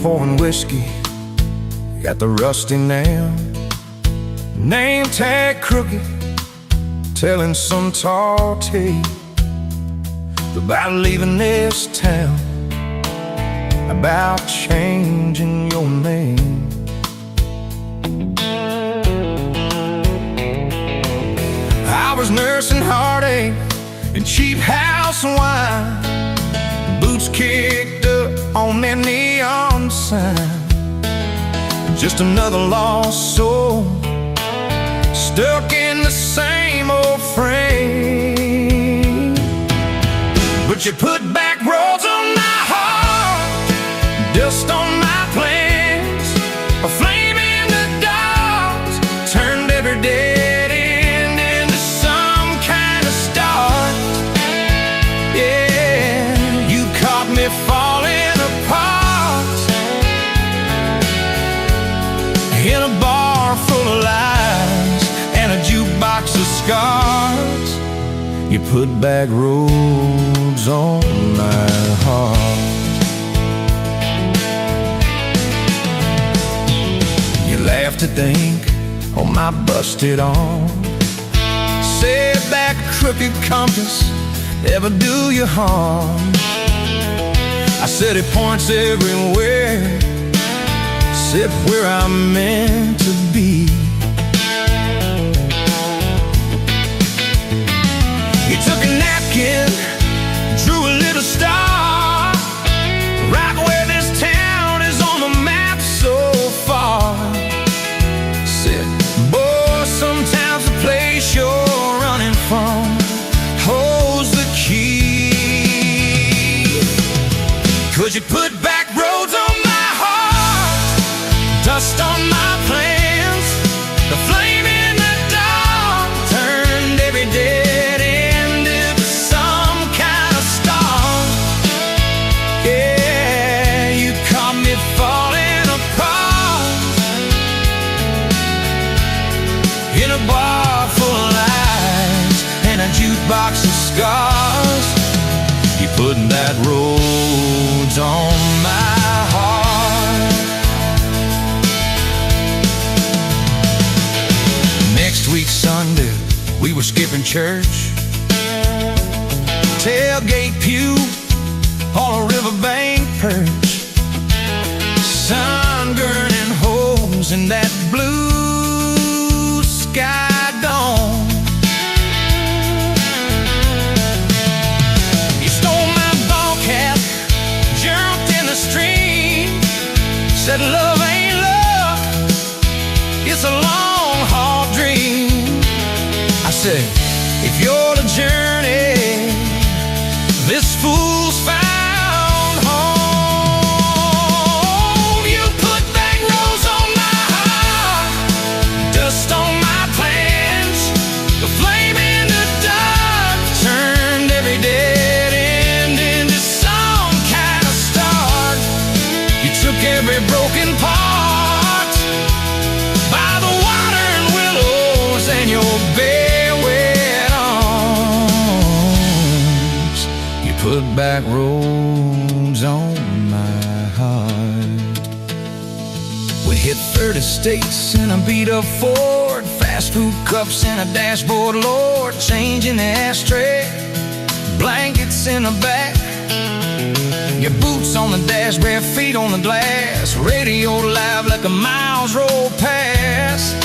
pouring whiskey at the rusty nail. Name tag crooked, telling some tall tale about leaving this town, about changing your name. I was nursing heartache and cheap house wine, boots kicked up on that neon sign. Just another lost soul, stuck in the same old frame. But you put back roads on my heart, dust on my plans, a flame in the dark, turned every dead end into some kind of start. Yeah, you caught me falling apart in a bar full of lies and a jukebox of scars. You put back roads on my heart. You laugh to think on my busted arm, said that crooked compass ever do you harm. I said it points everywhere, except where I'm meant to be. You took a napkin, drew a little star, right where this town is on the map so far. Said, boy, sometimes the place you're running from holds the key. 'Cause you put back roads on my heart, dust on my plans, the flame in the dark turned every dead end into some kind of star. Yeah, you caught me falling apart in a bar full of lies and a jukebox of scars. You put that roads on my heart. Next week Sunday, we were skipping church, tailgate pew on a riverbank perch, sun burning holes in that blue sky dome. You stole my ball cap, jumped in the stream, said love ain't love, it's a long haul dream. I said, if you're the journey, this fool's found home. You put back roads on my heart, dust on my plans, the flame in the dark turned every dead end into some kind of start. You took every broken part by the water and willows and your bare wet arms. You put back roads on my heart. We hit 30 states in a beat-up Ford, fast food cups in a dashboard, Lord, changing the ashtray, blankets in the back, your boots on the dash, bare feet on the glass, radio live like a miles roll past,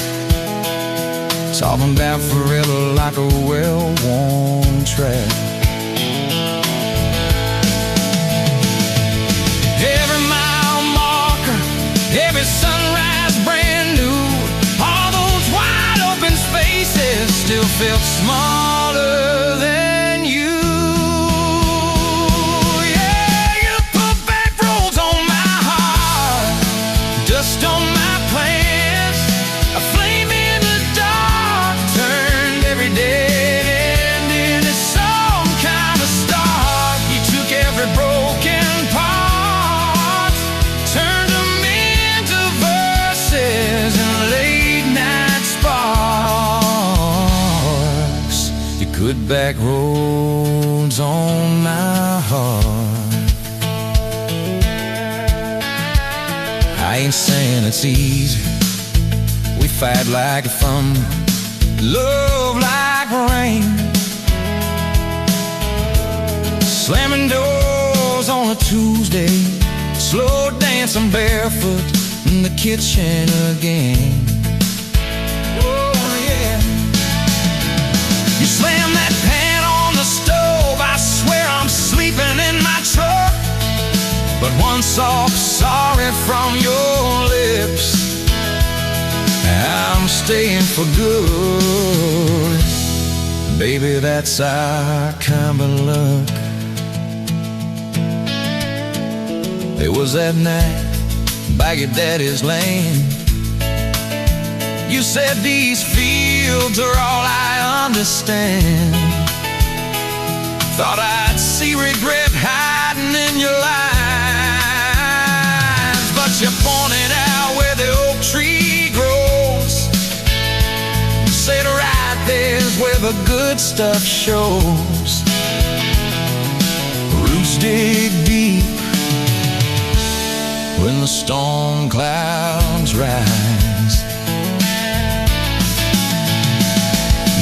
talking about forever like a well-worn track. Every mile marker, every sunrise brand new, all those wide open spaces still felt smaller than you. Yeah, you put back roads on my heart, dust on my plans, a flame in the dark turned every dead end into some kind of start. You took every broken part, turned them into verses and late night sparks. You put back roads on my heart. I ain't saying it's easy. We fight like thunder, love like rain, slamming doors on a Tuesday, slow dancing barefoot in the kitchen again. Oh yeah. You slam that pan on the stove, I swear I'm sleeping in my truck. But one soft sorry from your lips, I'm staying for good. Baby, that's our kind of luck. It was that night by your daddy's land. You said these fields are all I understand. Thought I'd see regret hiding in your eyes, but you pointed out where the oak tree grows. Said right there's where the good stuff shows. Roots dig deep when the storm clouds rise.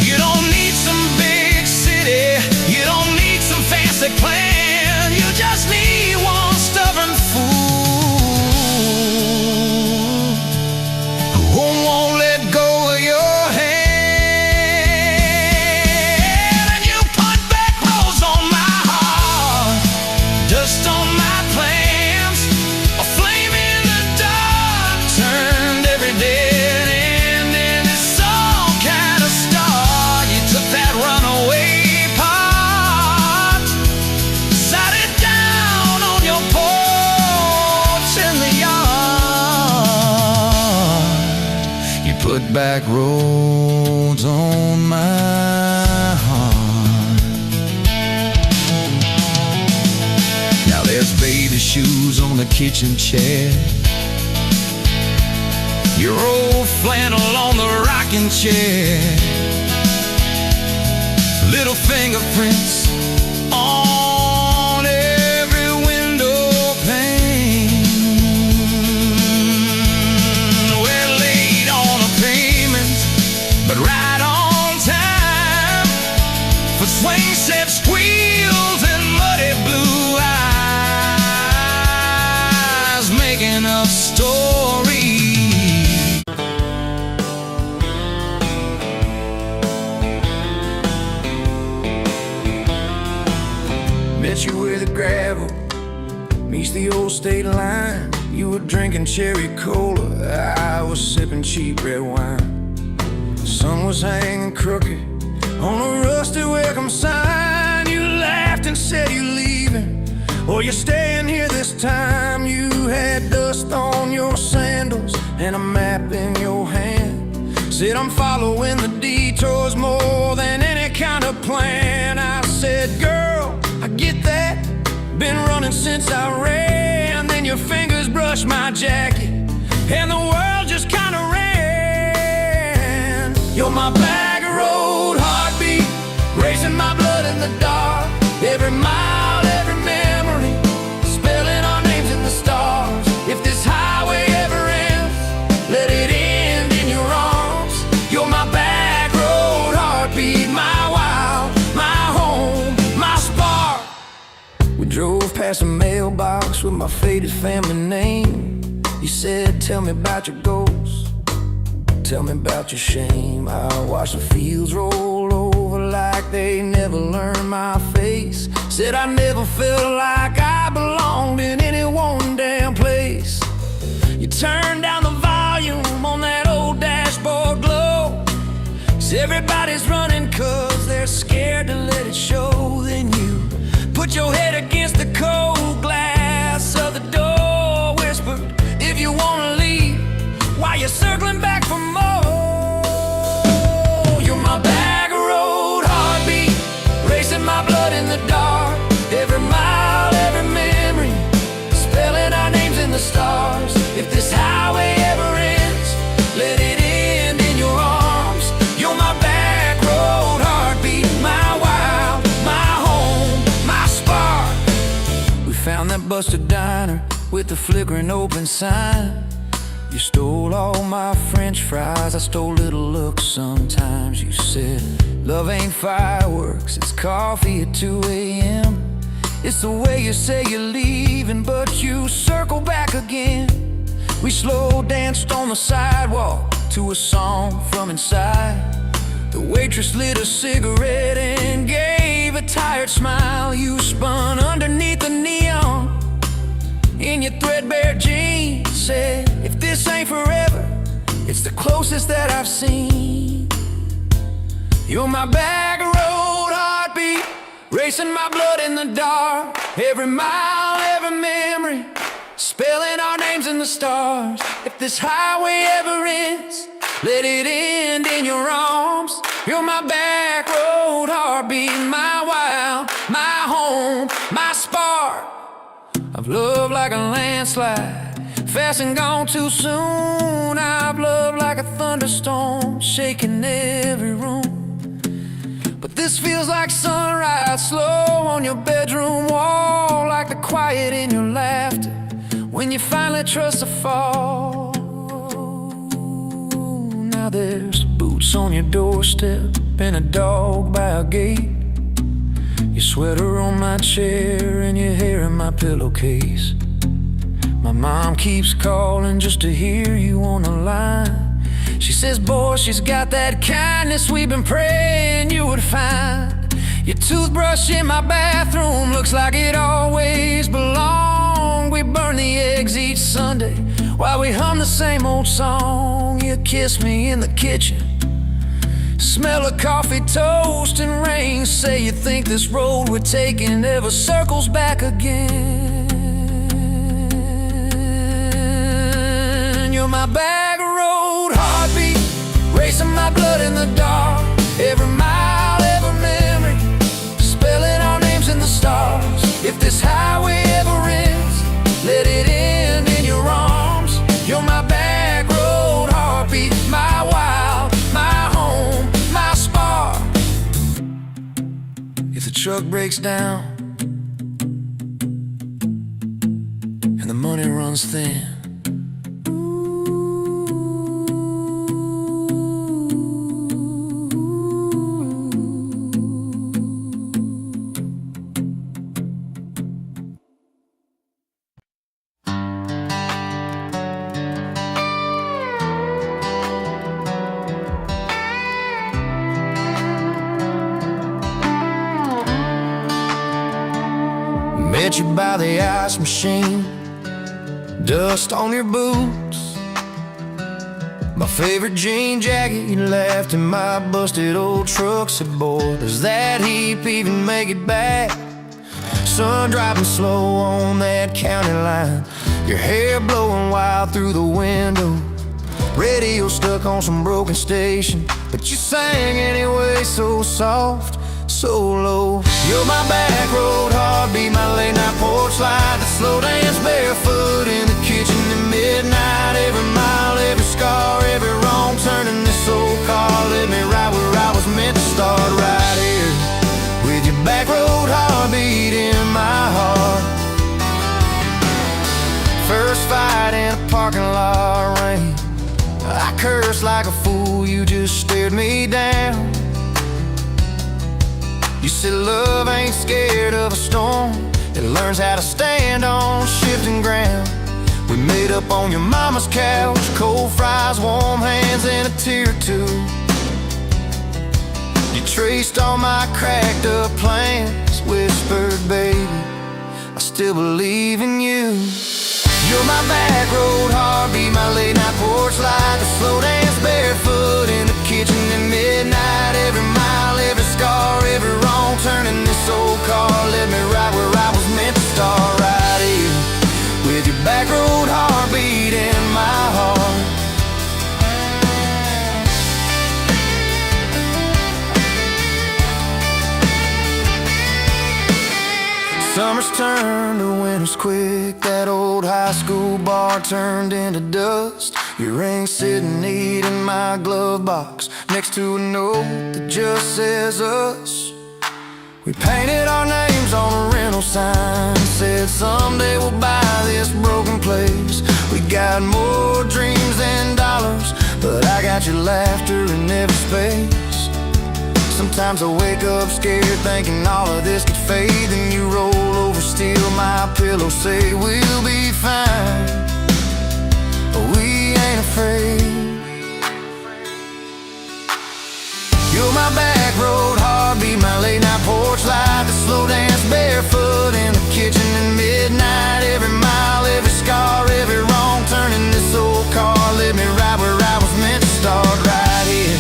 You don't need some big city, you don't need some fancy plan. You just need one stubborn fool who won't let go of your hand. And you put back roads on my heart, dust on my plans, a flame in the dark turned every dead end into some kind of star. You took that runaway part, sat it down on your porch in the yard. You put back roads on my heart. Now there's baby shoes on the kitchen chair, your old flannel on the rocking chair, little fingerprints on every window pane. We're late on a payment, but right on time for swing set squeals and muddy blue eyes, making up stories. Met you where the gravel meets the old state line. You were drinking cherry cola, I was sipping cheap red wine. The sun was hanging crooked on a rusty welcome sign. You laughed and said you're leaving, or you're staying here this time. You had dust on your sandals and a map in your hand. Said I'm following the detours more than any kind of plan. I said, girl, I get that, been running since I ran. Then your fingers brushed my jacket and the world just kinda ran. You're my bag of road heartbeat, racing my blood in the dark. Every mile, every memory, spelling our names in the stars. If this highway ever ends, let it end in your arms. You're my back road heartbeat, my wild, my home, my spark. We drove past a mailbox with my faded family name. You said, tell me about your goals, tell me about your shame. I watched the fields roll over like they never learned my face. Said I never felt like I belonged in any one damn place. You turned down the volume on that old dashboard glow. 'Cause everybody's running 'cause they're scared to let it show. Then you put your head against the cold glass of the door, whispered, if you wanna leave, why you circling back for more? You're my bag of road heartbeat, racing my blood in the dark. Every mile, every memory, spelling our names in the stars. If this highway ever ends, let it end in your arms. You're my back road heartbeat, my wild, my home, my spark. We found that busted diner with the flickering open sign. You stole all my French fries, I stole little looks sometimes. You said, love ain't fireworks, it's coffee at 2 a.m. It's the way you say you're leaving, but you circle back again. We slow danced on the sidewalk to a song from inside. The waitress lit a cigarette and gave a tired smile. You spun underneath the neon in your threadbare jeans. Said, if this ain't forever, it's the closest that I've seen. You're my back road heartbeat, racing my blood in the dark. Every mile, every memory, spelling our names in the stars. If this highway ever ends, let it end in your arms. You're my back road heartbeat, my wild, my home, my spark. I've loved like a landslide, fast and gone too soon. I've loved like a thunderstorm, shaking every room. But this feels like sunrise, slow on your bedroom wall, like the quiet in your laughter when you finally trust the fall. Now there's boots on your doorstep and a dog by a gate, your sweater on my chair and your hair in my pillowcase. My mom keeps calling just to hear you on the line. She says, boy, she's got that kindness we've been praying you would find. Your toothbrush in my bathroom looks like it always belonged. We burn the eggs each Sunday while we hum the same old song. You kiss me in the kitchen, smell of coffee, toast, and rain. Say you think this road we're taking never circles back again. You're my back road heartbeat, racing my blood in the dark. Every mile, every memory, spelling our names in the stars. If this highway ever ends, let it end in your arms. You're my back road heartbeat, my wild, my home, my spark. If the truck breaks down and the money runs thin, met you by the ice machine, dust on your boots, my favorite jean jacket you left in my busted old truck. Said, boy, does that heap even make it back? Sun driving slow on that county line, your hair blowing wild through the window, radio stuck on some broken station, but you sang anyway, so soft, so low. You're my back road heartbeat, my late night porch light, the slow dance barefoot in the kitchen at midnight. Every mile, every scar, every wrong turn in this old car led me right where I was meant to start, right here with your back road heartbeat in my heart. First fight in a parking lot rain, I cursed like a fool, you just stared me down. You said love ain't scared of a storm, it learns how to stand on shifting ground. We made up on your mama's couch, cold fries, warm hands, and a tear or two. You traced all my cracked up plans, whispered, baby, I still believe in you. You're my back road heartbeat, my late night porch light, the slow dance barefoot in the kitchen at midnight. Every mile, every scar, every wrong turn in this old car led me right where I was meant to start, right here with your back road heartbeat in my heart. Summers turned to winters quick, that old high school bar turned into dust. Your ring sitting neat in my glove box, next to a note that just says us. We painted our names on a rental sign, said someday we'll buy this broken place. We got more dreams than dollars, but I got your laughter in every space. Sometimes I wake up scared, thinking all of this could fade. Then you roll over, steal my pillow, say we'll be fine, but we ain't afraid. You're my back road heartbeat, my late night porch light, the slow dance barefoot in the kitchen at midnight. Every mile, every scar, every wrong turn in this old car led me right where I was meant to start, right here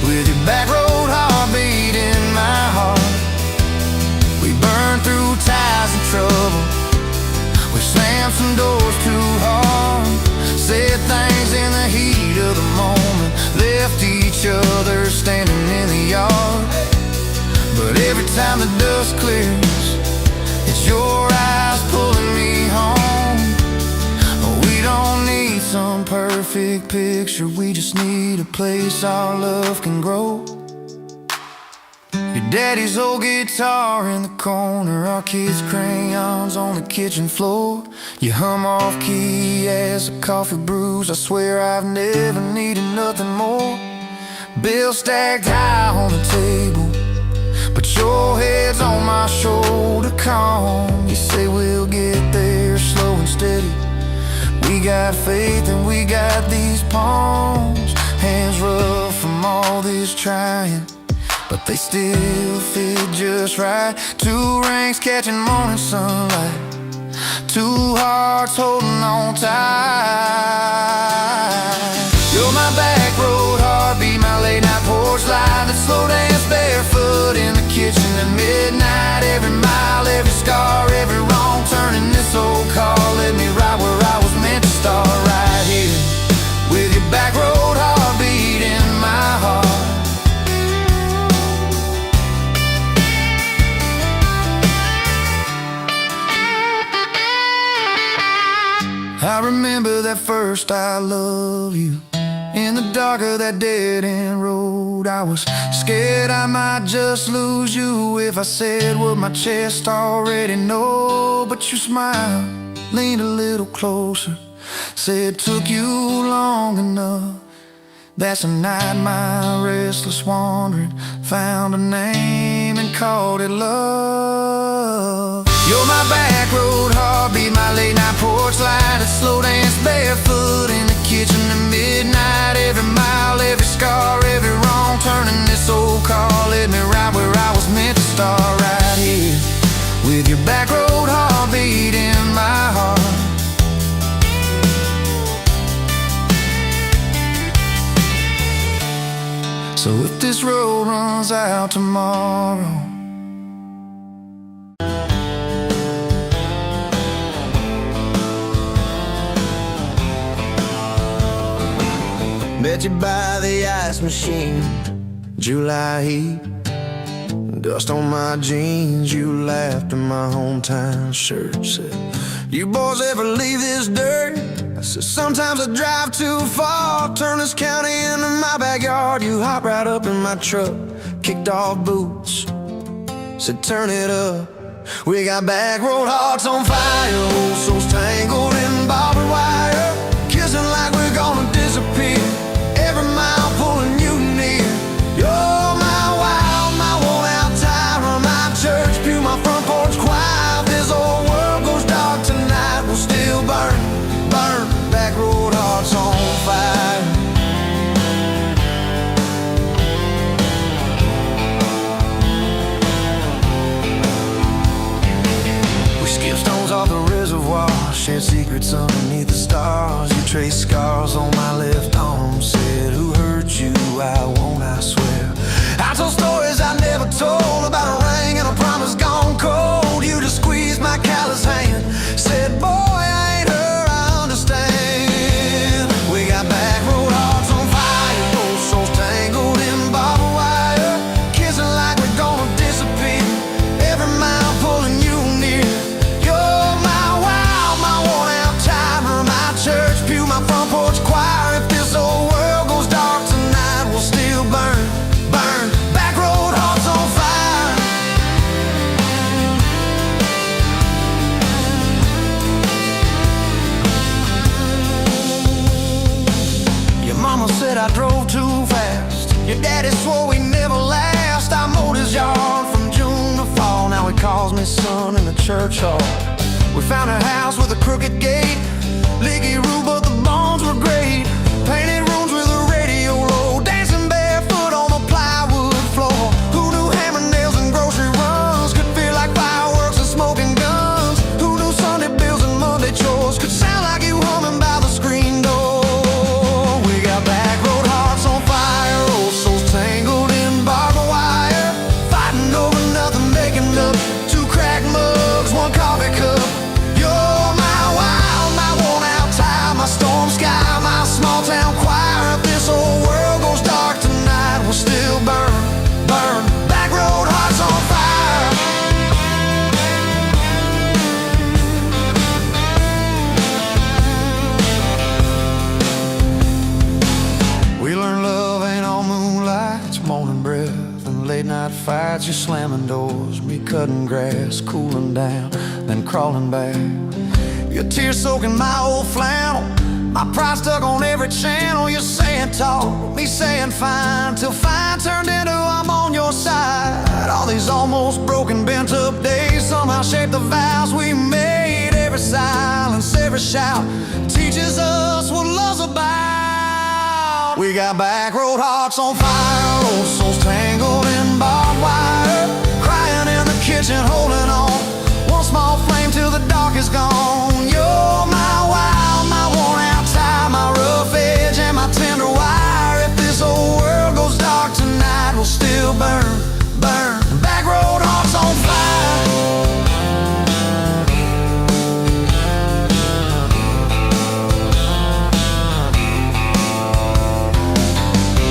with your back road heartbeat in my heart. We burned through ties and trouble, we slammed some doors too hard, said things in the heat of the moment, left each other standing in the yard. But every time the dust clears, it's your eyes pulling me home. We don't need some perfect picture, we just need a place our love can grow. Your daddy's old guitar in the corner, our kids' crayons on the kitchen floor. You hum off key as the coffee brews, I swear I've never needed nothing more. Bills stacked high on the table, but your head's on my shoulder, calm. You say we'll get there slow and steady. We got faith and we got these palms, hands rough from all this trying, but they still fit just right. Two rings catching morning sunlight, two hearts holding on tight. You're my back road heartbeat, my late night porch light, that slow dance barefoot in the kitchen at midnight. Every mile, every scar, every wrong turn in this old car led me right where I was meant to start, right here with your back road heartbeat in my heart. I remember that first I love you in the dark of that dead-end road. I was scared I might just lose you if I said what my chest already know. But you smiled, leaned a little closer, said took you long enough. That's the night my restless wandering found a name and called it love. You're my back road heartbeat, my late night porch light, a slow dance barefoot in the kitchen at midnight. Every mile, every scar, every wrong turn in this old car led me right where I was meant to start, right here with your back road heartbeat in my heart. So if this road runs out tomorrow, met you by the ice machine, July heat, dust on my jeans. You laughed in my hometown shirt, said, you boys ever leave this dirt? I said, sometimes I drive too far, turn this county into my backyard. You hop right up in my truck, kicked off boots, said turn it up. We got back road hearts on fire, old souls tangled in barbed wire, kissing like we're gonna disappear, every mile pulling you near. You're my wild, my worn out tyrant, my church pew, my front porch choir. If this old world goes dark tonight, we'll still burn, burn, back road hearts on fire. We skip stones off the reservoir, shared secrets underneath the stars. You traced scars on my left arm, said who hurt you, I won't, I swear. I told stories I never told about a ring and a promise gone cold. You just squeezed my callous hand, said boy I ain't her, I understand. We got back road hearts on fire, old souls tangled in barbed wire, kissing like we're gonna disappear, every mile pulling you near. You're my wild, my worn out timer, my church pew, my front porch choir. If this old world goes dark tonight, we'll still burn, burn, back road hearts on fire. Your daddy swore we never last. I mowed his yard from June to fall. Now he calls me son in the church hall. We found a house with a crooked gate, leaky roof, but the bones were great. Painted rooms with a radio low, dancing barefoot on the plywood floor. Who knew hammer nails and grocery runs could feel like fireworks and smoking guns? Who knew Sunday bills and Monday chores could sound like you humming by the screen door? We got back road hearts on fire, old souls tangled in barbed wire, fighting over nothing, making up two cracked mugs, one coffee cup. You're my wild, my worn out time, my storm sky, my small town choir. If this whole world goes dark tonight, we'll still burn, burn. Back road hearts on fire. We learned love ain't all moonlight, it's morning breath and late night fights. You're slamming doors, me cutting grass, cooling down, then crawling back. Your tears soaking my old flannel, my pride stuck on every channel. You're saying talk, me saying fine, till fine turned into I'm on your side. All these almost broken, bent up days somehow shaped the vows we made. Every silence, every shout teaches us what love's about. We got back road hearts on fire, old souls tangled in barbed wire, crying in the kitchen, holding on. One small flame till the dark is gone. You're my wild, my worn out tie, my rough edge and my tender wire. If this whole world goes dark tonight, we'll still burn, burn. Back road hearts on fire.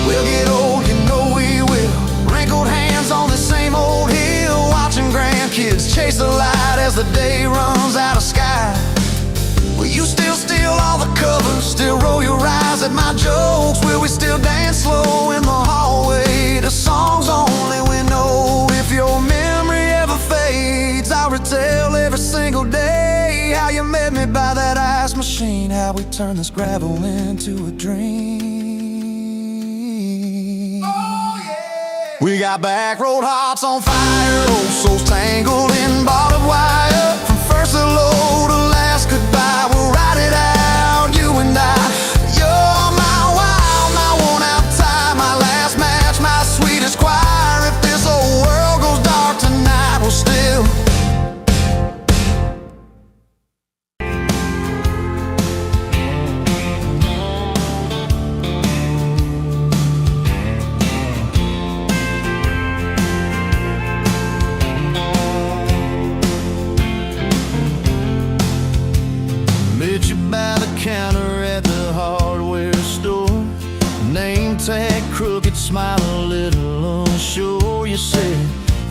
We'll get old, you know we will. Wrinkled hands on the same old hill, watching grandkids chase the light as the day runs out of sky. Will you still steal all the covers, still roll your eyes at my jokes? Will we still dance slow in the hallway to songs only we know? If your memory ever fades, I'll retell every single day how you met me by that ice machine, how we turned this gravel into a dream. We got back road hearts on fire, old souls tangled in barbed wire. From first hello to last goodbye, we'll ride it out, you and I. You're my wild, my worn out tie, my last match, my sweetest choir. If this whole world goes dark tonight, we'll still. By the counter at the hardware store, name tag crooked, smile a little unsure. You said,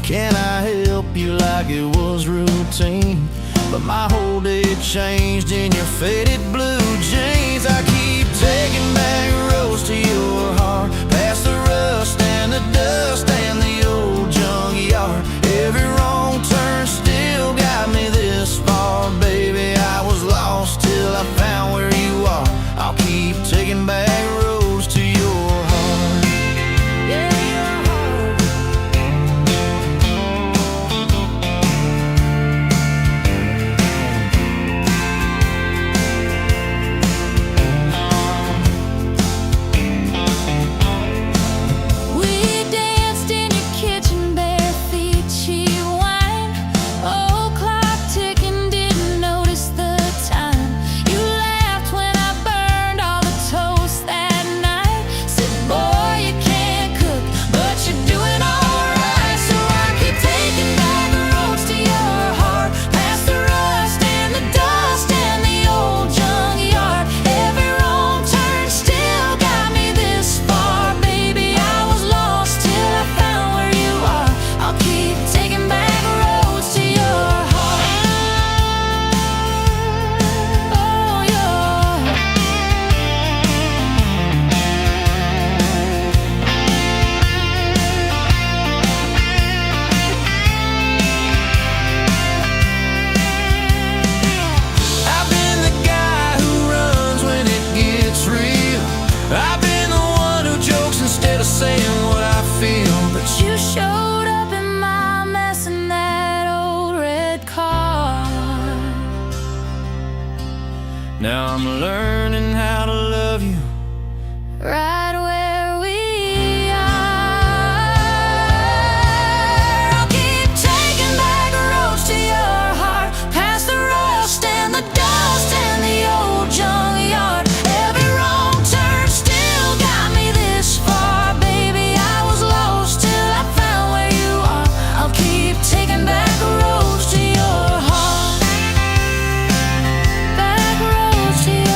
can I help you, like it was routine? But my whole day changed in your faded blue jeans. I keep taking back roads to your heart, past the rust and the dust and the old junkyard. Every wrong turn still got me this far, baby. I was lost till I found where you are. I'll keep taking back roads to your heart. Yeah, your heart. I'm learning how to love you right where we are. I'll keep taking back roads to your heart, past the rust and the dust and the old junkyard. Every wrong turn still got me this far, baby. I was lost till I found where you are. I'll keep taking back roads to your heart, back roads to your heart.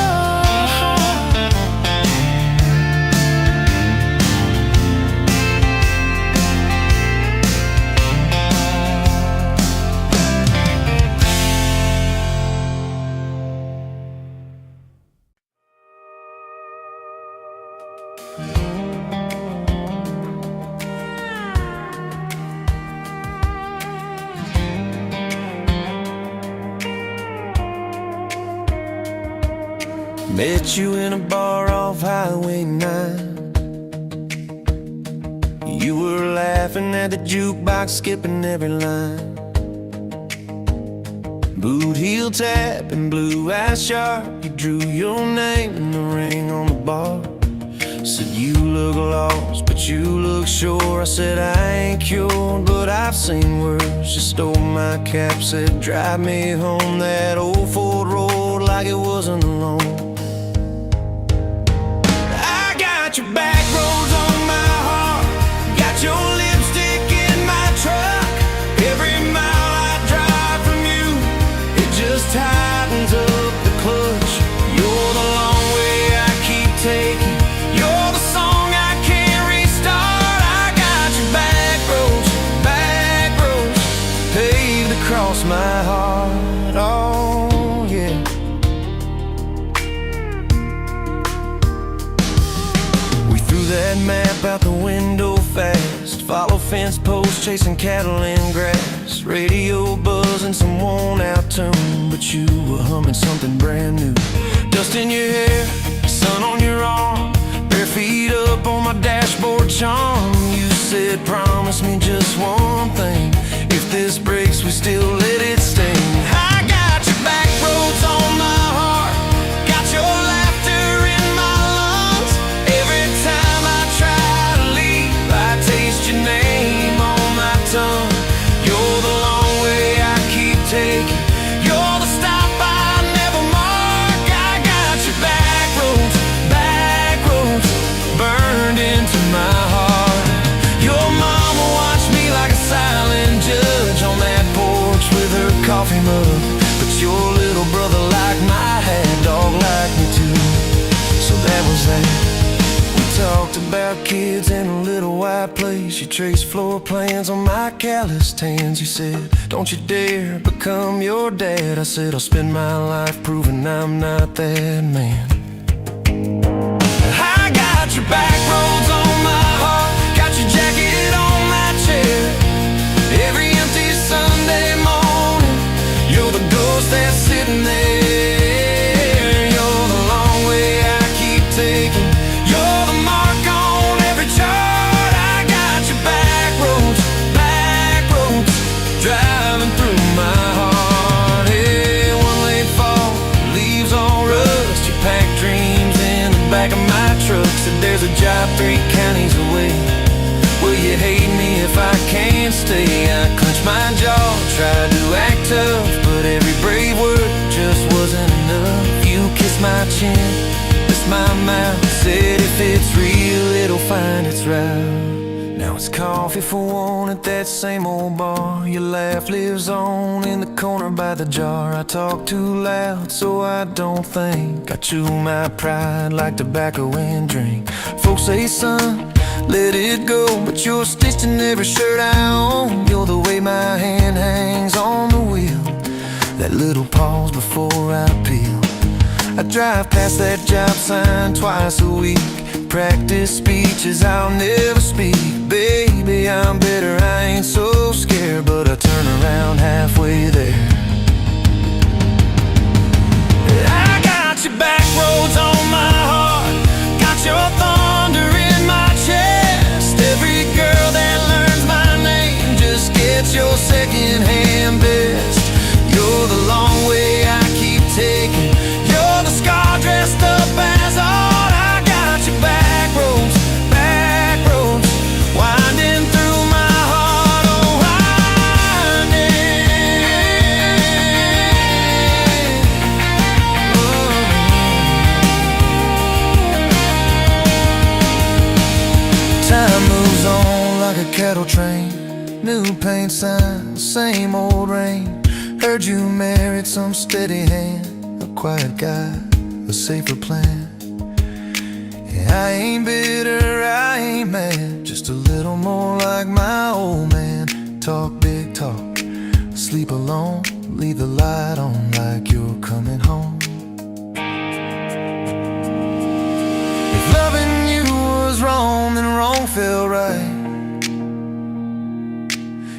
Met you in a bar off Highway 9. You were laughing at the jukebox, skipping every line. Boot heel tap and blue eyes sharp. You drew your name in the ring on the bar. Said you look lost, but you look sure. I said I ain't cured, but I've seen worse. You stole my cap, said drive me home that old Ford road like it wasn't alone. I got your back roads on my heart, got your lipstick in my truck. Every mile I drive from you, it just tightens up the clutch. You're the long way I keep taking, you're the song I can't restart. I got your back roads paved across my heart. Oh yeah. We threw that map out the window fast, follow fence posts, chasing cattle in grass. Radio buzzing some worn out tune, but you were humming something brand new. Dust in your hair, sun on your arm, bare feet up on my dashboard charm. You said promise me just one thing, if this breaks we still let it sting. I got your back roads on my heart, got your laughter in my lungs. Every time I try to leave, I taste your name on my tongue. You're the long way I keep taking, you're the stop I never mark. I got your back roads burned into my heart. Your mama watched me like a silent judge on that porch with her coffee mug, but your little brother liked my hat, dog liked me too. So that was that. We talked about kids in a little white place. You traced floor plans on my calloused hands. You said, don't you dare become your dad. I said, I'll spend my life proving I'm not that man. I got your back roads on my heart, got your jacket on my chair. Every empty Sunday morning, you're the ghost that's sitting there. You're the long way I keep taking, you're the mark on every chart. I got your back roads driving through my heart. Hey, one late fall, leaves all rust. You pack dreams in the back of my truck. Said there's a job 3 counties away. Will you hate me if I can't stay? I clenched my jaw, tried to act tough, but every brave word just wasn't enough. You kissed my chin, kissed my mouth, said if it's real, it'll find its route. Now it's coffee for one at that same old bar. Your laugh lives on in the corner by the jar. I talk too loud, so I don't think. I chew my pride like tobacco and drink. Folks say, son, let it go, but you're stitched in every shirt I own. You're the way my hand hangs on the wheel, that little pause before I peel. I drive past that job sign twice a week, practice speeches I'll never speak. Baby, I'm better, I ain't so scared, but I turn around halfway there. I got your back roads on my heart, got your thunder in my chest. Every girl that learns my name just gets your second-hand best. You're the long way I keep taking, you're the scar cattle train, new paint sign, same old rain. Heard you married some steady hand, a quiet guy, a safer plan. Yeah, I ain't bitter, I ain't mad, just a little more like my old man. Talk big talk, sleep alone, leave the light on like you're coming home. If loving you was wrong, then wrong felt right.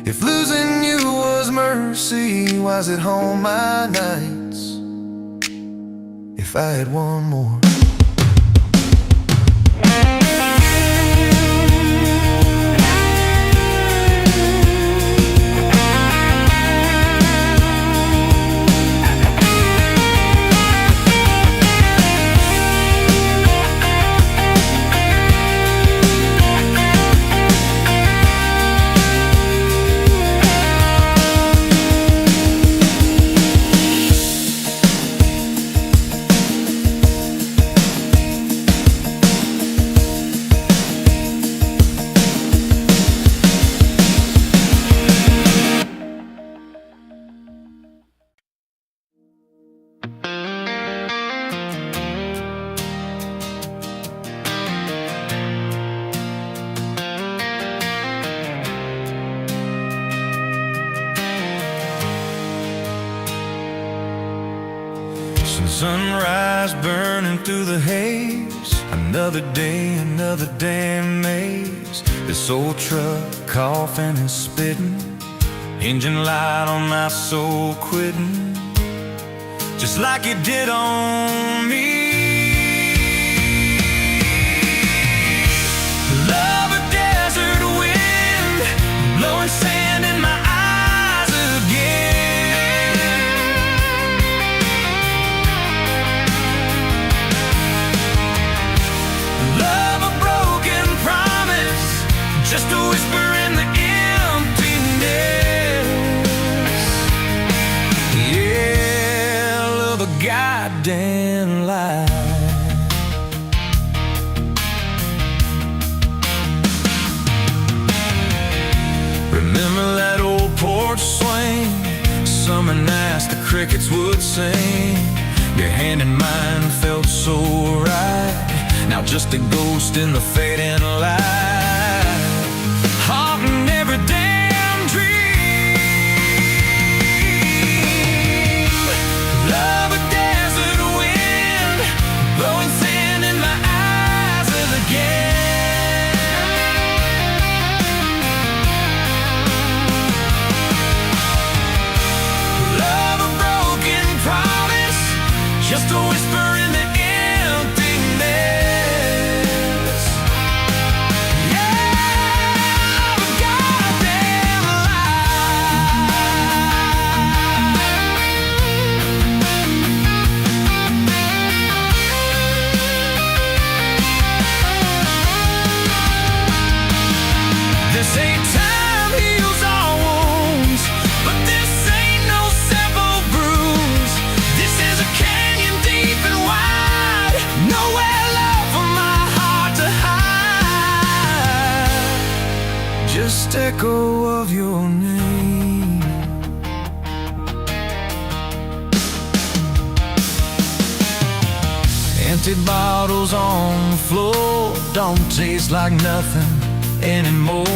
If losing you was mercy, why's it home my nights? If I had one more. Sunrise burning through the haze, another day, another damn maze. This old truck coughing and spitting, engine light on my soul quitting, just like it did on me. Love a desert wind, blowing sand in my eyes again. Love a broken promise, just a whisper in the emptiness. Yeah, love a goddamn lie. Remember that old porch swing, summer nights the crickets would sing. Your hand in mine felt so right, now just a ghost in the fading light, haunting every damn dream. Love a desert wind, blowing sand in my eyes again. Love a broken promise, just a whisper in the emptiness. Yeah, love a goddamn lie. This ain't time heals all wounds, but this ain't no simple bruise. This is a canyon deep and wide, nowhere left for my heart to hide. Just echo of your name. Empty bottles on the floor don't taste like nothing anymore.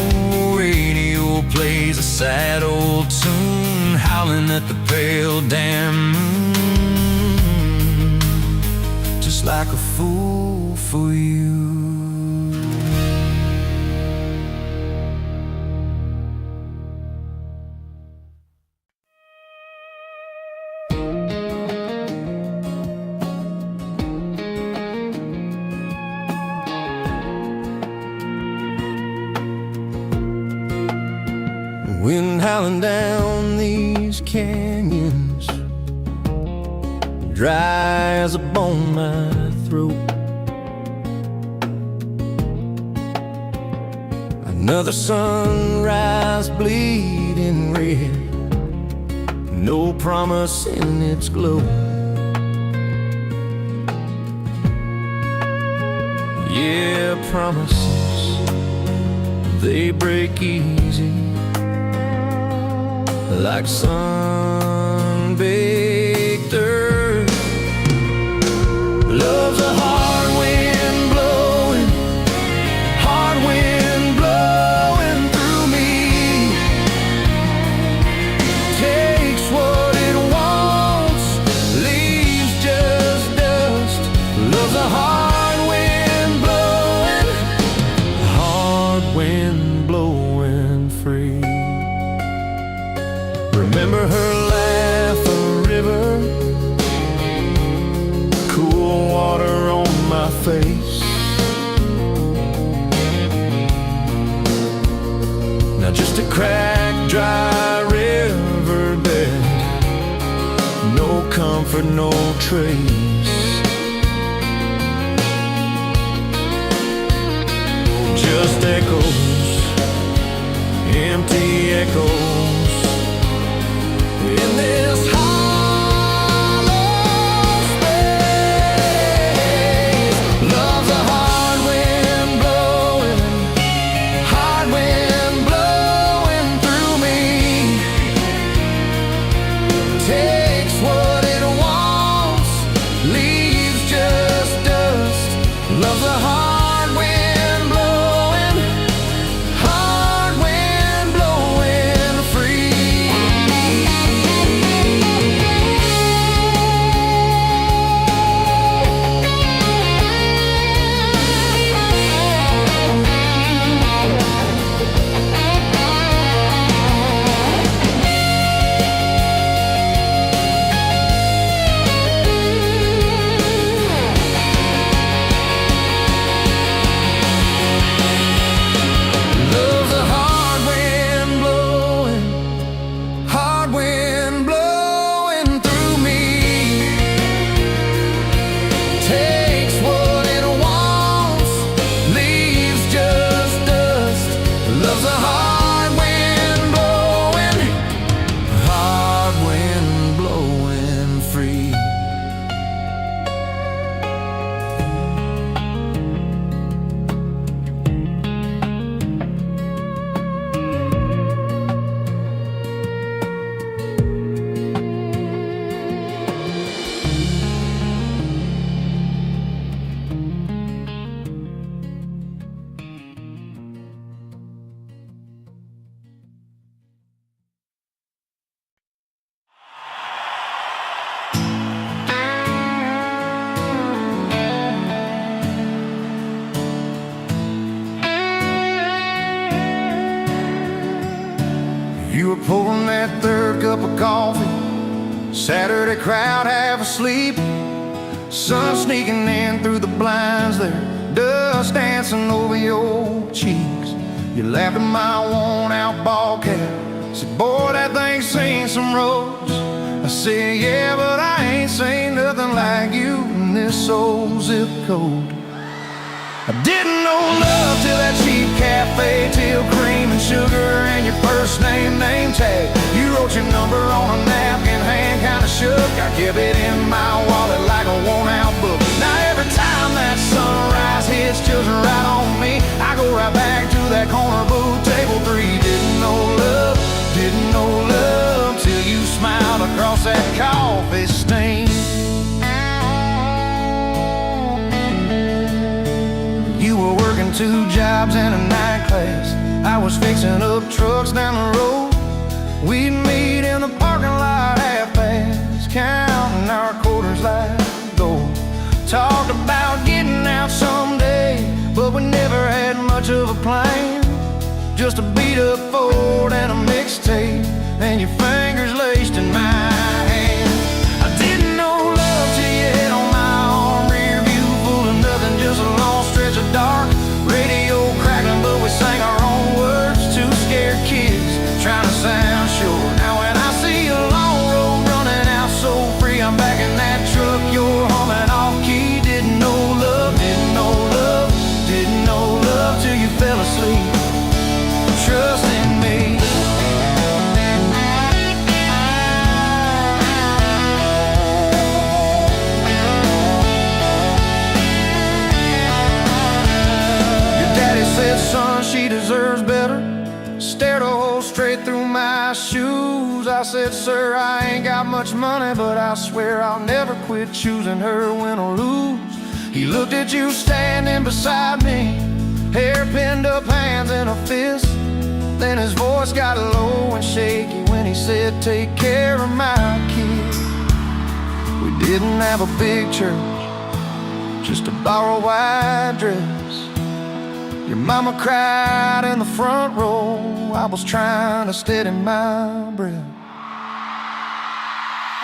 Radio plays a sad old tune, howling at the pale damn moon, just like a fool for you. Wind howling down these canyons, dry as a bone my throat. Another sunrise bleeding red, no promise in its glow. Yeah, promises they break easy like sun-baked earth. Love's a hard wind blowing, hard wind blowing through me. Takes what it wants, leaves just dust. Love's a hard wind blowing, hard wind blowing free. Remember her laugh, a river, cool water on my face. Now just a cracked, dry riverbed, no comfort, no trace. Just echoes, empty echoes in this hollow space. Love's a hard wind blowing, hard wind blowing through me. Takes what it wants, leaves just dust. Love's a hard wind blowing, hard wind blowing free. Love's a hard wind blowing, hard wind blowing through me. Takes what it wants, leaves just dust. Love's a hard wind blowing, hard wind blowing free. You were pouring that third cup of coffee, Saturday crowd half asleep, sun sneaking in through the blinds there, dust dancing over your cheeks. You laughed at my worn-out ball cap, said, boy, that thing's seen some roads. I said, yeah, but I ain't seen nothing like you in this old zip code. I didn't know love till that cheap cafe, till cream and sugar and your first name tag. You wrote your number on a napkin, hand kinda shook. I kept it in my wallet like a worn-out book. Now every time that sunrise hits, chills right on me. I go right back to that corner booth, table 3. Didn't know love till you smiled across that coffee stain. You were working 2 jobs and a night class. I was fixing up trucks down the road. We'd meet in the parking lot half-past, counting our quarters like gold. Talked about getting out someday, but we never had much of a plan. Just a beat-up Ford and a mixtape, and your fingers laced in my hand. I didn't know love till you hit on my arm. Rear view full of nothing, just a long stretch of dark. Radio crackling, but we sang our own words. 2 scared kids trying to sound sure. Now when I see a long road running out so free, I'm back in that truck, you're humming off key. Didn't know love till you fell asleep. Trust in me. said, sir, I ain't got much money, but I swear I'll never quit choosing her, win or lose. He looked at you standing beside me, hair pinned up, hands in a fist. Then his voice got low and shaky when he said, take care of my kid. We didn't have a big church, just a borrowed white dress. Your mama cried in the front row, I was trying to steady my breath.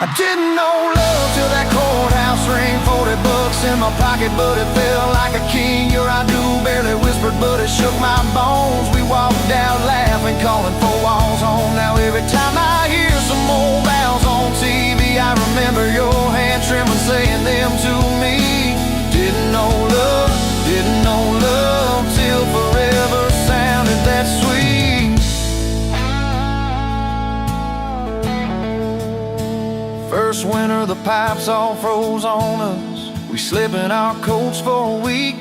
I didn't know love till that courthouse ring, 40 bucks in my pocket, but it felt like a king. Your I do barely whispered, but it shook my bones. We walked out laughing, calling 4 walls home. Now every time I hear some old vows on TV, I remember your hand trembling, saying them to me. Didn't know love till forever sounded that sweet. First winter, the pipes all froze on us. We slept in our coats for a week.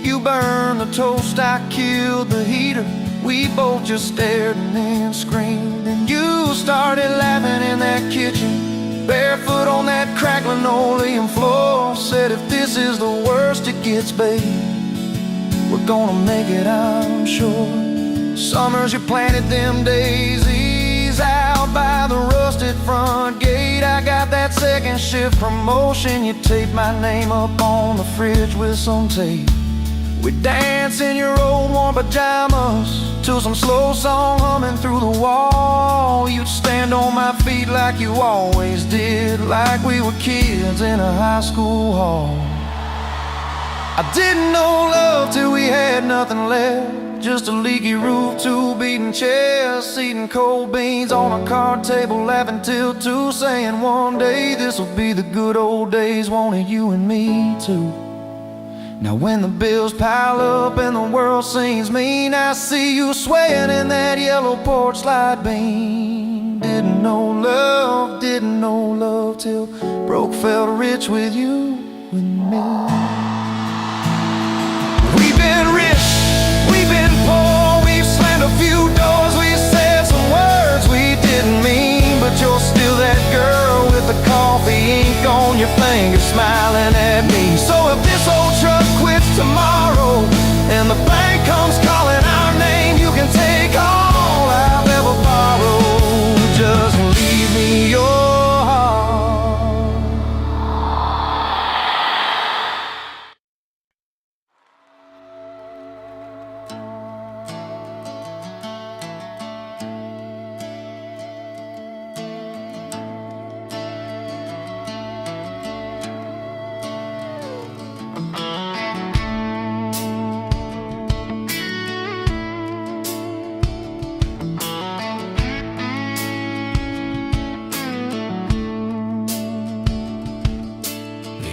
You burned the toast, I killed the heater. We both just stared and then screamed. And you started laughing in that kitchen, barefoot on that cracked linoleum floor. Said, if this is the worst it gets, babe, we're gonna make it, I'm sure. Summers you planted them daisies out by the rusted front gate. I got that second shift promotion. You taped my name up on the fridge with some tape. We'd dance in your old warm pajamas to some slow song humming through the wall. You'd stand on my feet like you always did, like we were kids in a high school hall. I didn't know love till we had nothing left, just a leaky roof, 2 beating chests, eating cold beans on a card table, laughing till 2, saying one day this'll be the good old days, wanted you and me too. Now when the bills pile up and the world seems mean, I see you swaying in that yellow porch light beam. Didn't know love till broke felt rich with you and me. We've been rich, we've been poor, we've slammed a few doors, we've said some words we didn't mean, but you're still that girl with the coffee ink on your finger smiling at me. So if this old truck quits tomorrow and the bank comes calling our name, you can take all I've ever borrowed, just leave me your heart.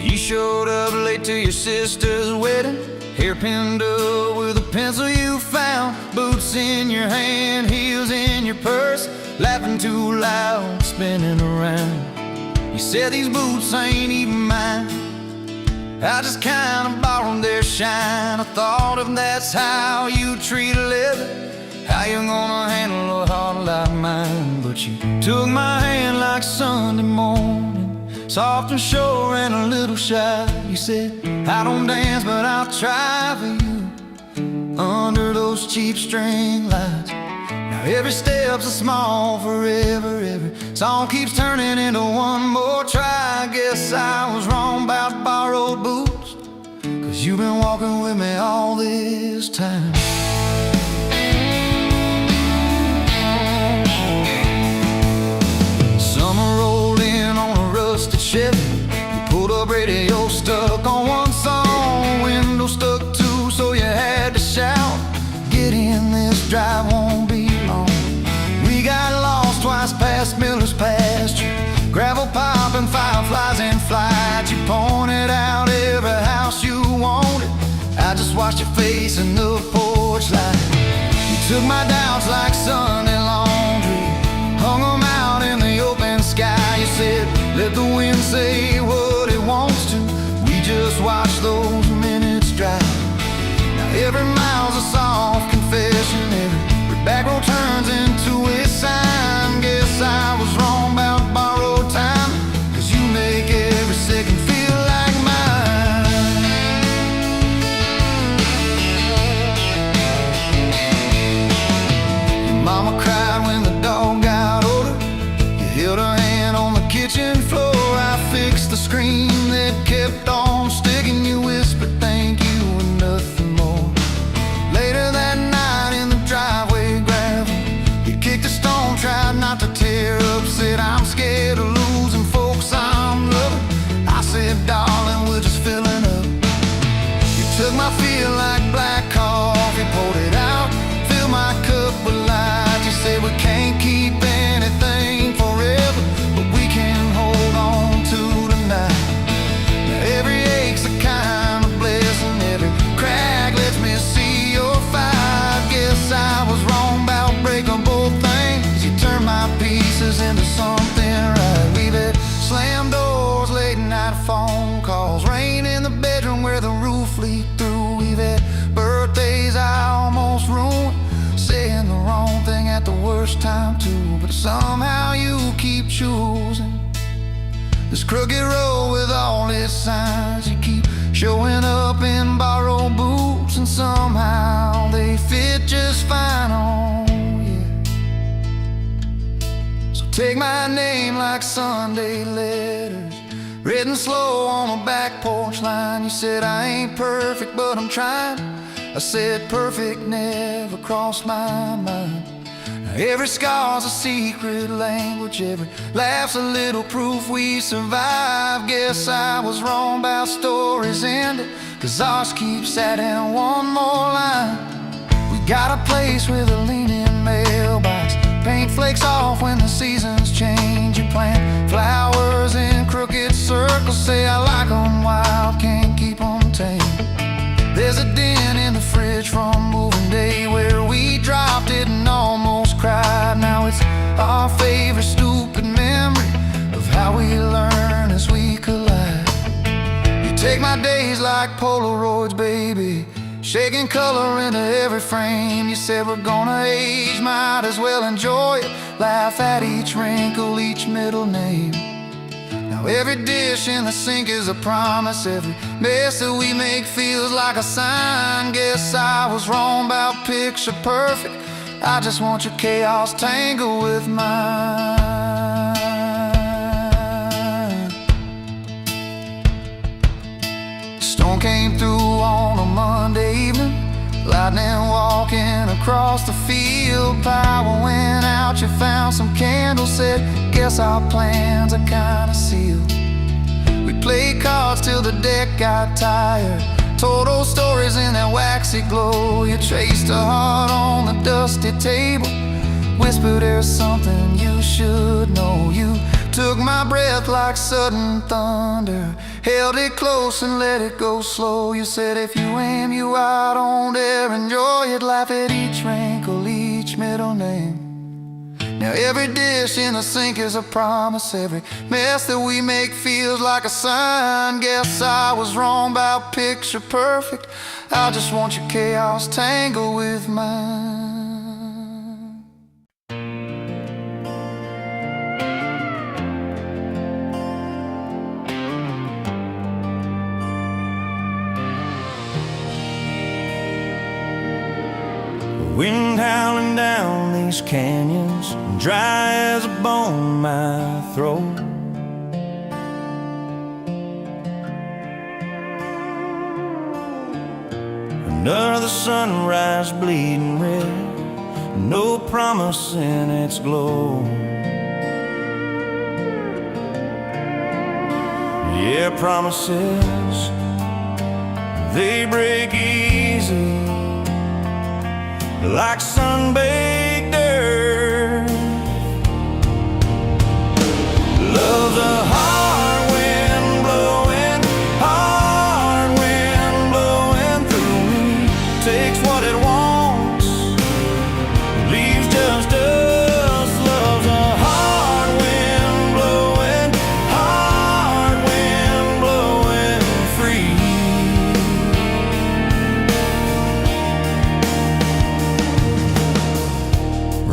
You showed up late to your sister's wedding, hair pinned up with a pencil you found, boots in your hand, heels in your purse, laughing too loud, spinning around. You said these boots ain't even mine, I just kinda borrowed their shine. I thought if that's how you treat a living, how you gonna handle a heart like mine? But you took my hand like Sunday morning, soft and sure and a little shy. You said, I don't dance, but I'll try for you under those cheap string lights. Now every step's a small forever, every song keeps turning into one more try. I guess I was wrong about borrowed boots, 'cause you've been walking with me all this time. Summer rolled in on a rusted Chevy. You pulled up, radio stuck on one song, window stuck too, so you had to shout, get in, this drive won't be long. We got lost twice past Miller's pasture, gravel popping, fireflies in flight. You pointed out every house you wanted, I just watched your face in the porch light. You took my doubts like Sunday laundry, hung them out in the open sky. You said, let the wind say what it wants to, we just watch those minutes drive. Now every mile's a soft confession, every back road turns into a sign. Guess I was This crooked road with all its signs, you keep showing up in borrowed boots, and somehow they fit just fine on you. So take my name like Sunday letters, written slow on a back porch line. You said I ain't perfect, but I'm trying. I said perfect never crossed my mind. Now every scar's a secret language, every laugh's a little proof we survived. Guess I was wrong about stories ending, 'cause ours keeps adding one more line. We got a place with a leaning mailbox, paint flakes off when the seasons change. You plant flowers in crooked circles, say I like 'em wild, can't keep 'em tame. There's a dent in the fridge from moving day where we dropped it and almost cried. Now it's our favorite stupid memory of how we learn as we collide. You take my days like Polaroids, baby, shaking color into every frame. You said we're gonna age, might as well enjoy it, laugh at each wrinkle, each middle name. Now every dish in the sink is a promise, every mess that we make feels like a sign. Guess I was wrong about picture perfect, I just want your chaos tangled with mine. Storm came through on a Monday evening, lightning walking across the field. Power went out, you found some candles, said guess our plans are kinda sealed. We played cards till the deck got tired, told old stories in that waxy glow. You traced a heart on the dusty table, whispered there's something you should know. You took my breath like sudden thunder, held it close and let it go slow. You said if you aim you out, don't dare enjoy it, laugh at each wrinkle, each middle name. Now every dish in the sink is a promise, every mess that we make feels like a sign. Guess I was wrong about picture perfect, I just want your chaos tangled with mine. Wind howling down these canyons, dry as a bone in my throat. Another sunrise bleeding red, no promise in its glow. Yeah, promises, they break easy, like sun-baked earth. Love's a hard wind blowing, hard wind blowing through me. Takes what it wants, leaves just us. Love's a hard wind blowing, hard wind blowing free.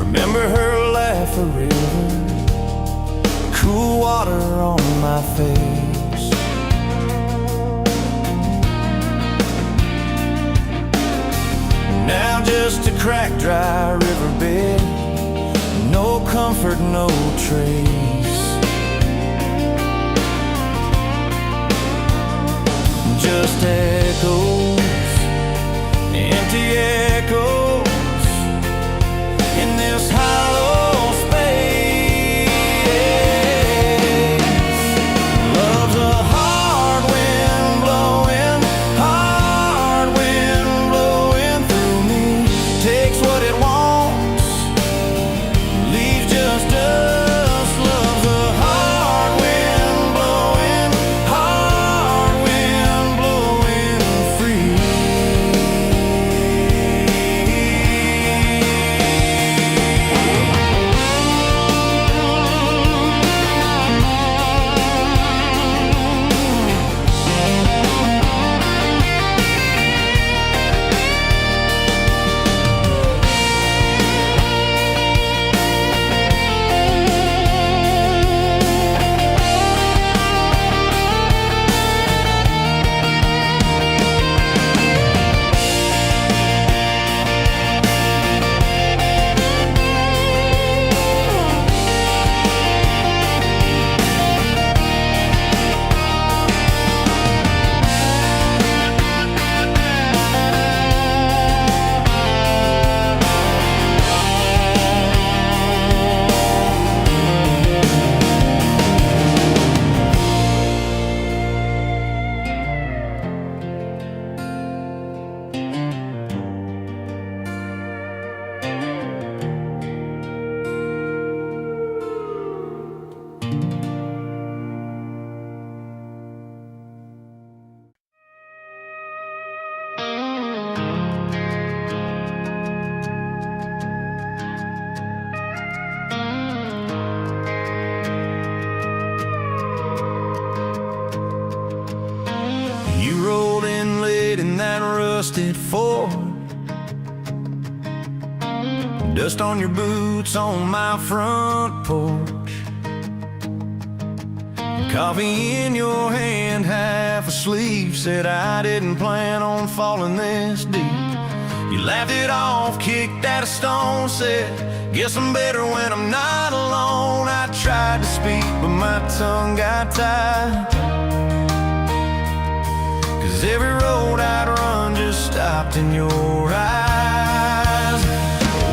Remember her laugh, a river, cool water on my face. Now just a cracked, dry riverbed, no comfort, no trace. Just echoes, empty echoes in this hollow space. Love's a hard wind blowing, hard wind blowing through me. Takes what it wants, leaves just us. Love rusted Ford. Dust on your boots on my front porch. Coffee in your hand, half asleep. Said I didn't plan on falling this deep. You laughed it off, kicked at a stone. Said, guess I'm better when I'm not alone. I tried to speak, but my tongue got tied. 'Cause every road I'd run just stopped in your eyes.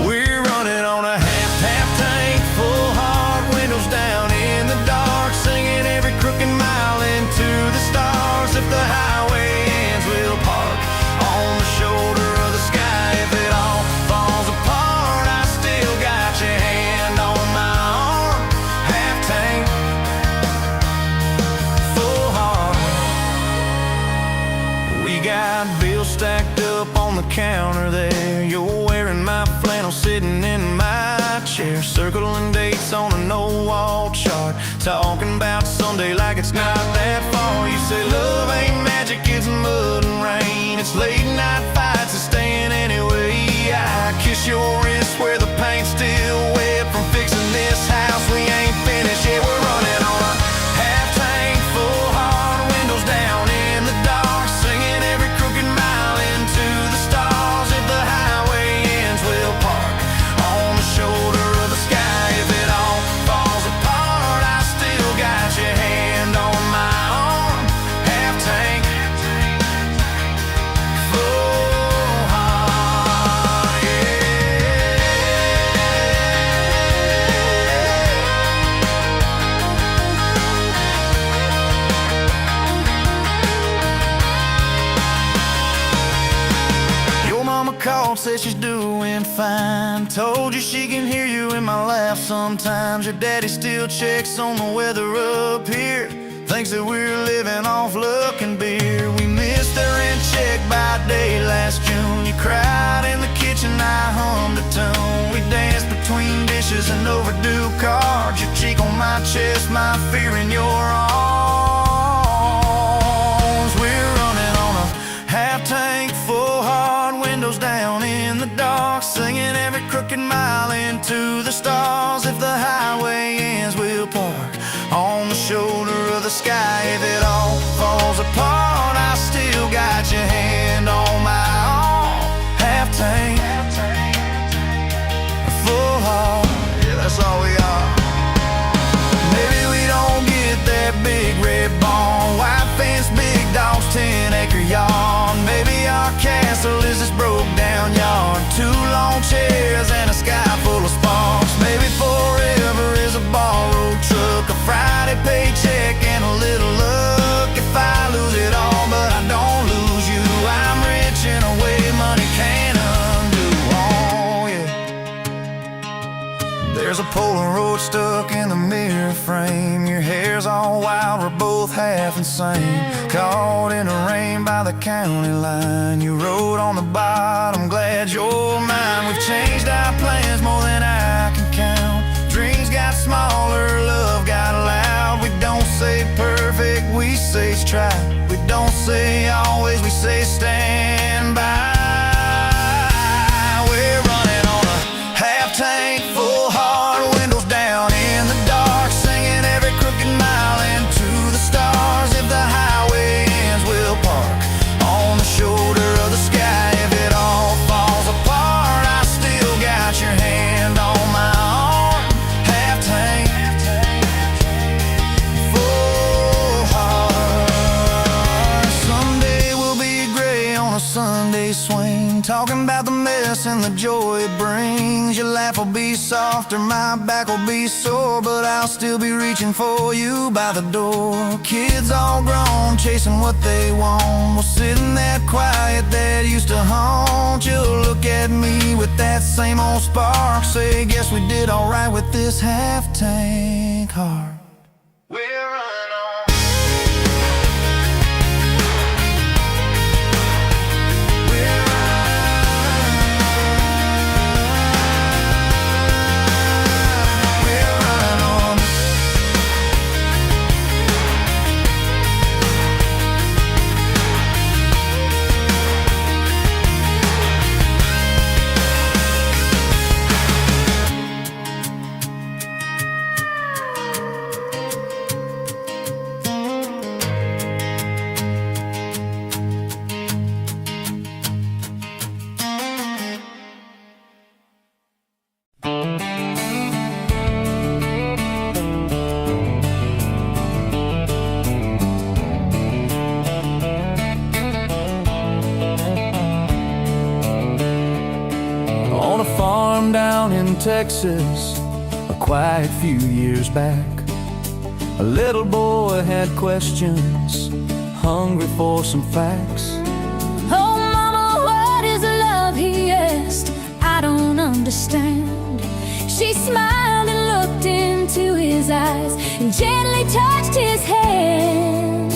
We're running on a half tank, full hard, windows down in the dark, singing every crooked mile into the stars. If the highway ends, we'll park on the shoulder of the sky. If it all falls apart, I still got your hand on my arm. Half tank, full heart. We got bills stacked up on the counter there. You're wearing my flannel, sitting in my chair, circling dates on a no-wall chart, talking about Sunday like it's not that far. You say love ain't magic, it's mud and rain. It's late night fights and staying anyway. I kiss your wrist where the paint's still wet from fixing this house. We ain't finished yet. We're running on a half tank, full hard, windows down in the dark, singing every crooked mile into the stars. If the highway ends, we'll park on the shoulder of the sky. If it all falls apart, I still got your hand on my arm. Half tank, full heart, yeah. Your mama called, said she's doing fine. Told you she can hear you in my laugh sometimes. Your daddy still checks on the weather up here, thinks that we're living off luck and beer. We missed the rent check by day last June. You cried in the kitchen, I hummed a tune. We danced between dishes and overdue cards. Your cheek on my chest, my fear in your arms. We're running on a half tank, full hard, windows down in the dark, singing every crooked mile into the stars. If the highway ends, we'll park on the shoulder of the sky. If it all falls apart, I still got your hand on my arm. Half tank, full heart, yeah, that's all we are. Maybe we don't get that big red barn, white fence, big dogs, 10-acre yard. Maybe our castle is this broke down yard, 2 long chairs and a sky full of sparks. Maybe forever is a borrowed truck, a Friday paycheck and a little luck. If I lose it all but I don't lose you, I'm rich in a way money can't undo. Oh yeah. There's a Polaroid stuck in the mirror frame. Your hair's all wild, we're both half insane. Caught in the rain by the county line. You wrote on the bottom, glad you're mine. We've changed our plans more than I can count. Dreams got smaller, love got loud. We don't say perfect, we say try. We don't say always, we say stand by. We're running on a half tank, full hard, windows down in the dark, singing every crooked mile into the stars. If the highway ends, we'll park on the shoulder of the sky. If it all falls apart, I still got your hand on my arm. Half tank, full heart. Someday we'll be gray on a Sunday swing, talking about the mess and the joy it brings. Your laugh will be softer, my back will be sore, but I'll still be reaching for you by the door. Kids all grown, chasing what they want. We'll sit in that quiet that used to haunt. You'll look at me with that same old spark, say, guess we did alright with this half tank heart. We're running on. We're running on. Texas a quiet few years back. A little boy had questions, hungry for some facts. Oh, mama, what is love? He asked. I don't understand. She smiled and looked into his eyes and gently touched his hand.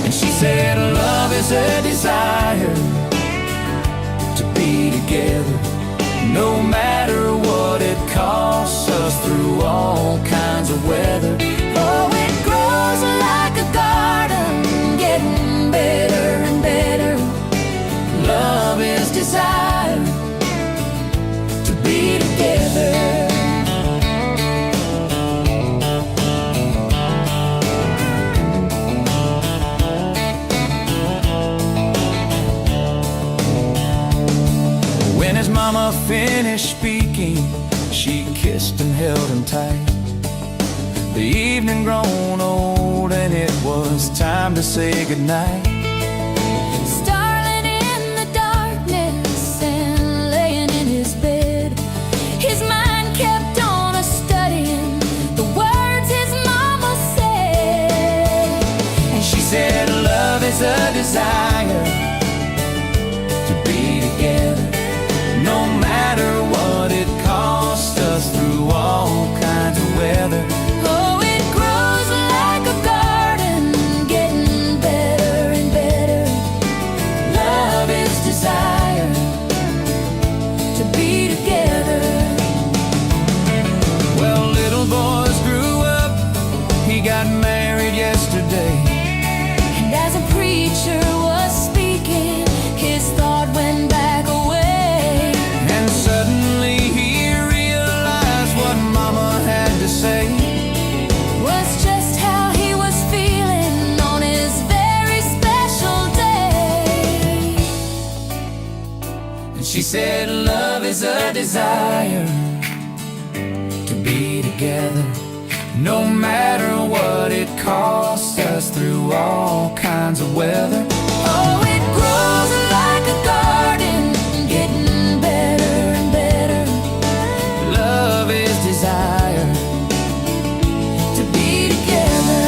And she said, love is a desire to be together, no matter what it costs us, through all kinds of weather. Oh, it grows like a garden, getting better and better. Love is desire to be together. When his mama finished speaking, she kissed and held him tight. The evening grown old and it was time to say goodnight. Starling in the darkness and laying in his bed, his mind kept on a-studying the words his mama said. And she said, love is a desire to be together, no matter what it costs us, through all kinds of weather. Oh, it grows like a garden, getting better and better. Love is desire To be together. Well, little boys grew up, he got married yesterday. And as a preacher was speaking, his thought went back away. And suddenly he realized what mama had to say. Was just how he was feeling on his very special day. And she said, love is a desire to be together, no matter what it costs us, through all kinds of weather. Oh, it grows like a garden, getting better and better. Love is desire To be together.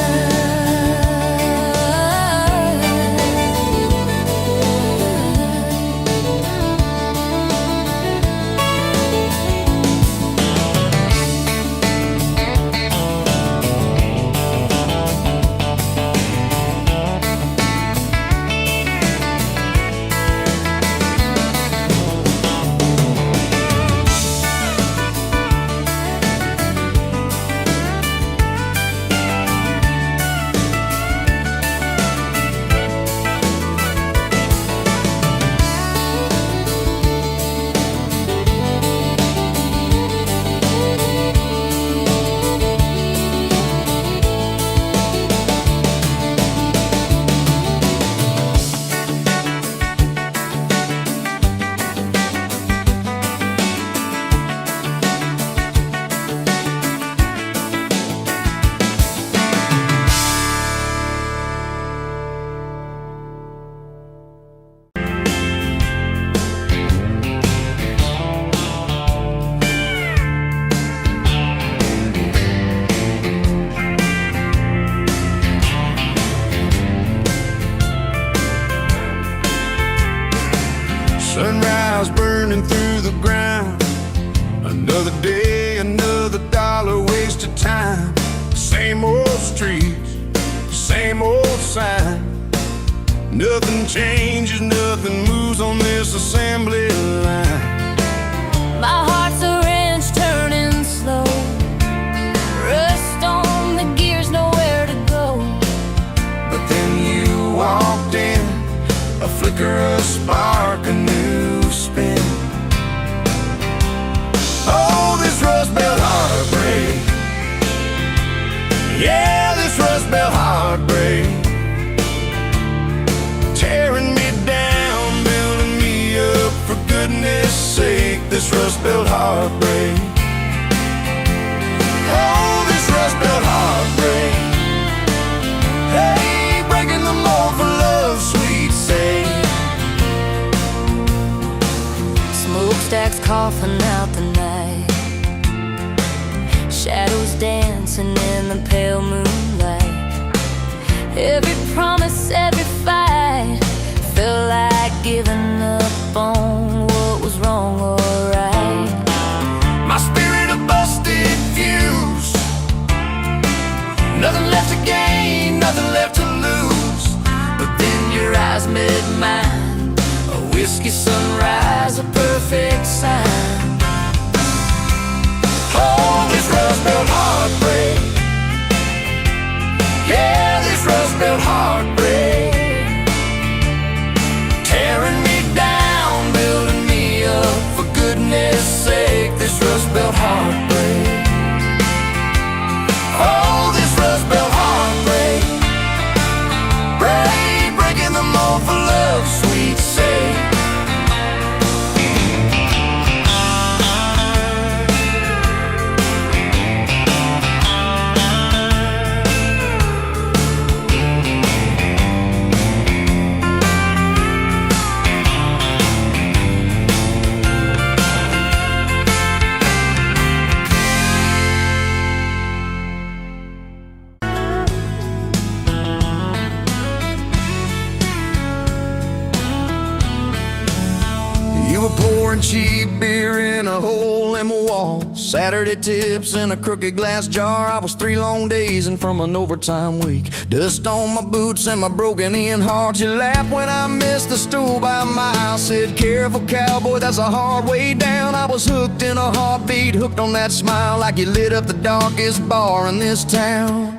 Sunrise burning through the ground. Another day, another dollar wasted time. Same old streets, same old sign. Nothing changes, nothing moves on this assembly line. My heart's a wrench turning slow. Rust on the gears, nowhere to go. But then you walked in, a flicker, a spark, a new spin. Oh, this Rust Belt heartbreak. Yeah, this Rust Belt heartbreak. Tearing me down, building me up, for goodness sake, this Rust Belt heartbreak. Oh, this Rust Belt heartbreak. Hey, breaking the mold for love's sweet sake. Smokestacks coughing out the night. dancing in the pale moonlight. Every promise, every fight felt like giving up on what was wrong or right. My spirit a busted fuse, nothing left to gain, nothing left to lose. But then your eyes met mine, a whiskey sunrise, a perfect sign. Oh, this rust-belt heartbreak, yeah, this rust-belt heartbreak, tearing me down, building me up, for goodness sake, this rust-belt heartbreak. Oh, this rust-belt heartbreak, breaking the mold for love's sweet sake. You were pouring cheap beer in a hole in my wall, Saturday tips in a crooked glass jar. I was 3 long days and from an overtime week, dust on my boots and my broken-in heart. You laughed when I missed the stool by a mile, said, careful cowboy, that's a hard way down. I was hooked in a heartbeat, hooked on that smile, like you lit up the darkest bar in this town.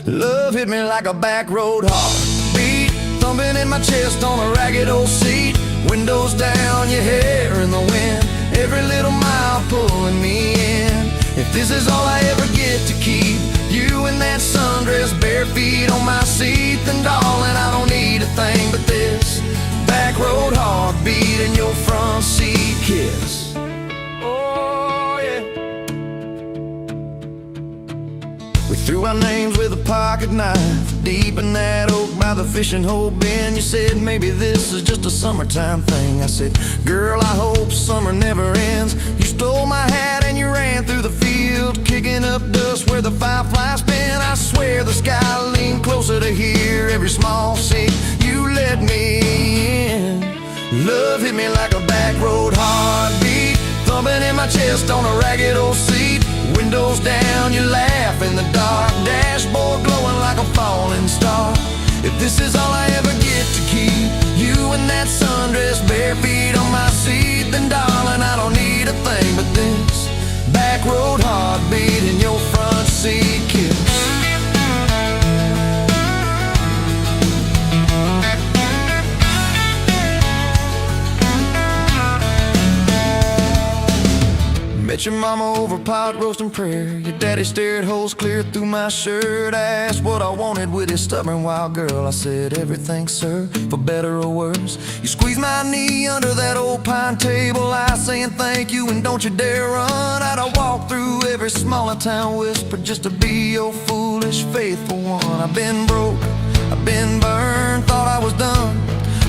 Love hit me like a back road heartbeat, thumping in my chest on a ragged old seat. Windows down, your hair in the wind, every little mile pulling me in. If this is all I ever get to keep, you in that sundress, bare feet on my seat, then darling, I don't need a thing but this back road heartbeat and your front seat kiss. Oh yeah. We threw our names with a pocket knife deep in that oak by the fishing hole bin. You said maybe this is just a summertime thing. I said, girl, I hope summer never ends. You stole my hat and you ran through the field, kicking up dust where the fireflies spin. I swear the sky leaned closer to hear every small sea. You let me in. Love hit me like a back road heartbeat, thumping in my chest on a ragged old seat. Windows down, you laugh in the dark, dashboard glowing like a falling star. If this is all I ever get to keep, you in that sundress, bare feet on my seat, then darling, I don't need a thing but this back road heartbeat and your front seat kiss. Met your mama over pot roast and prayer. Your daddy stared holes clear through my shirt. I asked what I wanted with his stubborn wild girl. I said everything, sir, for better or worse. You squeezed my knee under that old pine table, I saying thank you and don't you dare run. I'd walk through every smaller town whisper just to be your foolish faithful one. I've been broke, I've been burned, thought I was done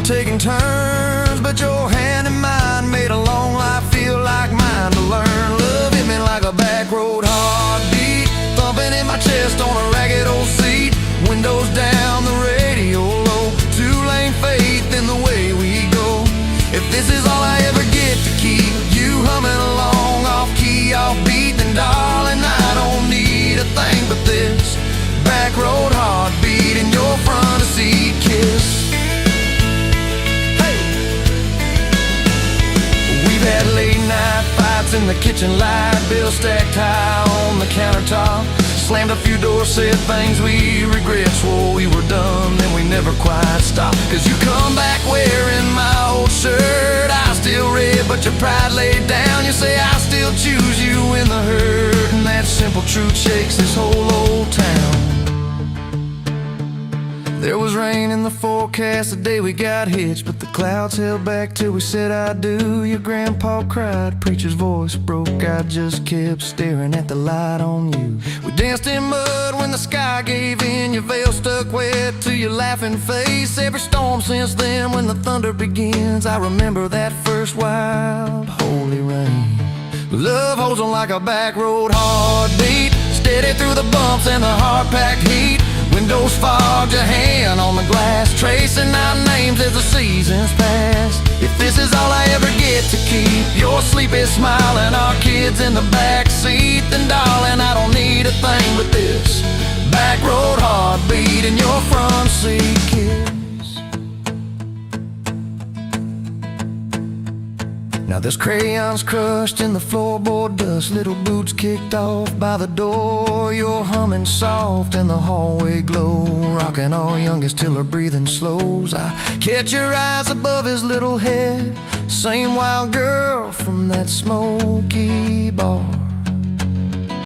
taking turns, but your hand in mine made a long life feel like mine to learn. Love hit me like a back road heartbeat, thumping in my chest on a ragged old seat. Windows down, the radio low, 2-lane faith in the way we go. If this is all I ever get to keep, you humming along off key, off beat, then darling, I don't need a thing but this back road heartbeat and your front seat kiss. Had late night fights in the kitchen light, bills stacked high on the countertop. Slammed a few doors, said things we regret, swore we were done, then we never quite stopped. Cause you come back wearing my old shirt, I still red but your pride laid down. You say I still choose you in the hurt, and that simple truth shakes this whole old town. There was rain in the forecast the day we got hitched, but the clouds held back till we said I do. Your grandpa cried, preacher's voice broke, I just kept staring at the light on you. We danced in mud when the sky gave in, your veil stuck wet to your laughing face. Every storm since then when the thunder begins, I remember that first wild holy rain. Love holds on like a back road heartbeat, steady through the bumps and the hard-packed heat. Windows fogged, your hand on the glass, tracing out names as the seasons pass. If this is all I ever get to keep, your sleepy smile and our kids in the back seat, then darling, I don't need a thing but this back road heartbeat and your front seat kiss. Now there's crayons crushed in the floorboard dust, little boots kicked off by the door. You're humming soft in the hallway glow, rocking our youngest till her breathing slows. I catch your eyes above his little head, same wild girl from that smoky bar.